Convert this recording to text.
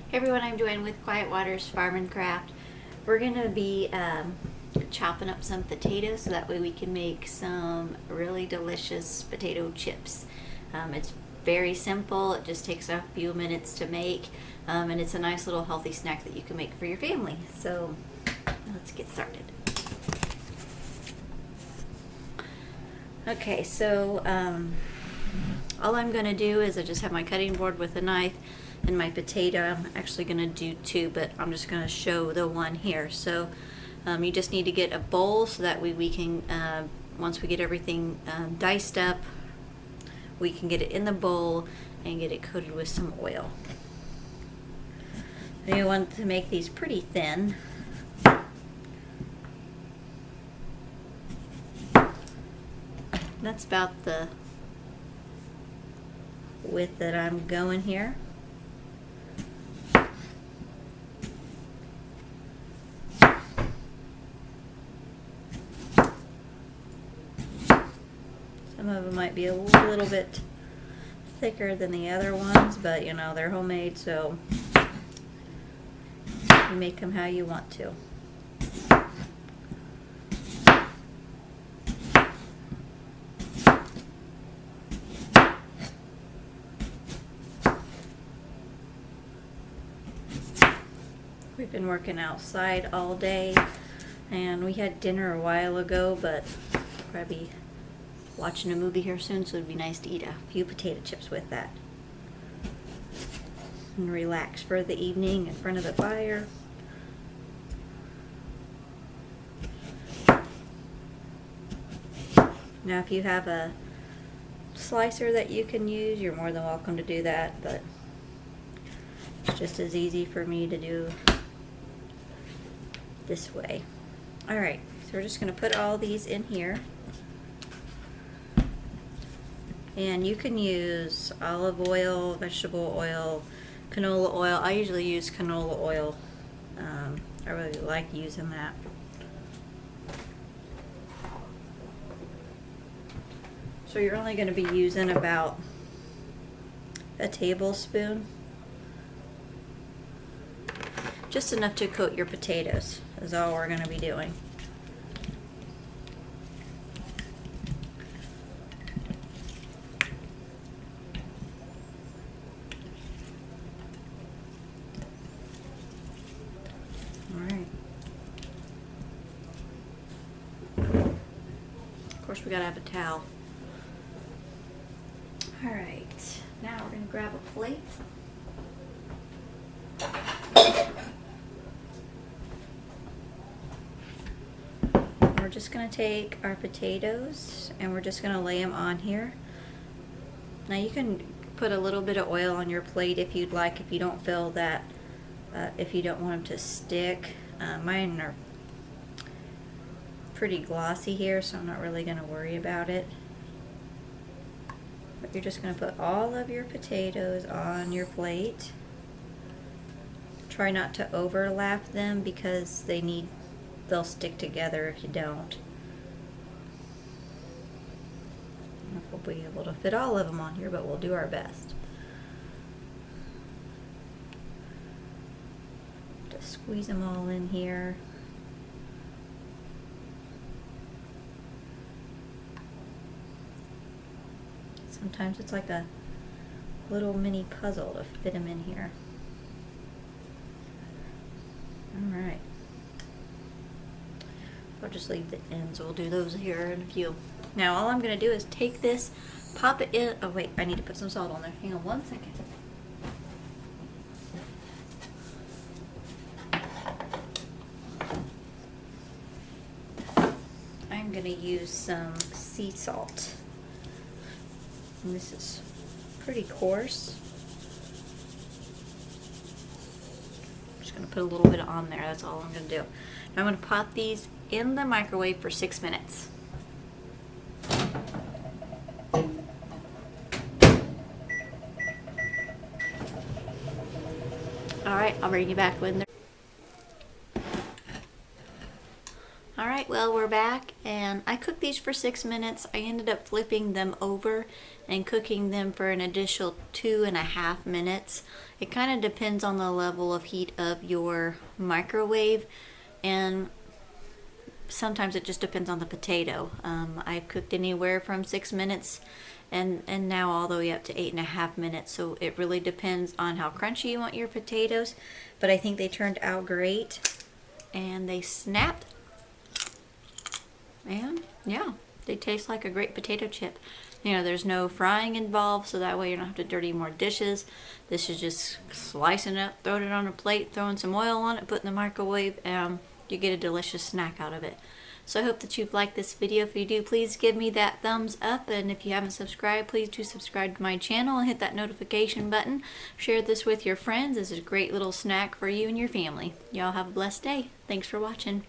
Hey everyone, I'm Joanne with Quiet Waters Farm and Craft. We're going to be chopping up some potatoes so that way we can make some really delicious potato chips. It's very simple, it just takes a few minutes to make, and it's a nice little healthy snack that you can make for your family. So let's get started. Okay, so all I'm going to do is I just have my cutting board with a knife and my potato. I'm actually going to do two, but I'm just going to show the one here. So you just need to get a bowl so that way we can, once we get everything diced up, we can get it in the bowl and get it coated with some oil. And you want to make these pretty thin. That's about the width that I'm going here. Some of them might be a little bit thicker than the other ones, but you know, they're homemade, so you make them how you want to. We've been working outside all day, and we had dinner a while ago, but probably watching a movie here soon, so it'd be nice to eat a few potato chips with that and relax for the evening in front of the fire. Now if you have a slicer that you can use, you're more than welcome to do that, but it's just as easy for me to do this way. Alright, so we're just going to put all these in here. And you can use olive oil, vegetable oil, canola oil. I usually use canola oil. I really like using that. So you're only going to be using about a tablespoon. Just enough to coat your potatoes is all we're going to be doing. Alright. Of course we gotta have a towel. Alright, now we're going to grab a plate. We're just going to take our potatoes and we're just going to lay them on here. Now you can put a little bit of oil on your plate if you'd like, if you don't feel that, if you don't want them to stick. Mine are pretty glossy here, so I'm not really going to worry about it. But you're just going to put all of your potatoes on your plate. Try not to overlap them because they'll stick together if you don't. I don't know if we'll be able to fit all of them on here, but we'll do our best. Just squeeze them all in here. Sometimes it's like a little mini puzzle to fit them in here. Alright. I'll just leave the ends. We'll do those here in a few. Now all I'm going to do is take this, pop it in. Oh wait, I need to put some salt on there. Hang on one second. I'm going to use some sea salt. And this is pretty coarse. I'm just going to put a little bit on there. That's all I'm going to do. Now I'm going to pop these in the microwave for 6 minutes. Alright, I'll bring you back when they're... Alright, well Well, we're back, and I cooked these for 6 minutes. I ended up flipping them over and cooking them for an additional 2.5 minutes. It kind of depends on the level of heat of your microwave, and sometimes it just depends on the potato. I've cooked anywhere from 6 minutes and now all the way up to 8.5 minutes. So it really depends on how crunchy you want your potatoes. But I think they turned out great, and they snapped. And yeah, they taste like a great potato chip. You know, there's no frying involved, so that way you don't have to dirty more dishes. This is just slicing it up, throwing it on a plate, throwing some oil on it, put in the microwave, and you get a delicious snack out of it. So I hope that you've liked this video. If you do, please give me that thumbs up, and if you haven't subscribed, please do subscribe to my channel and hit that notification button. Share this with your friends. This is a great little snack for you and your family. Y'all have a blessed day. Thanks for watching.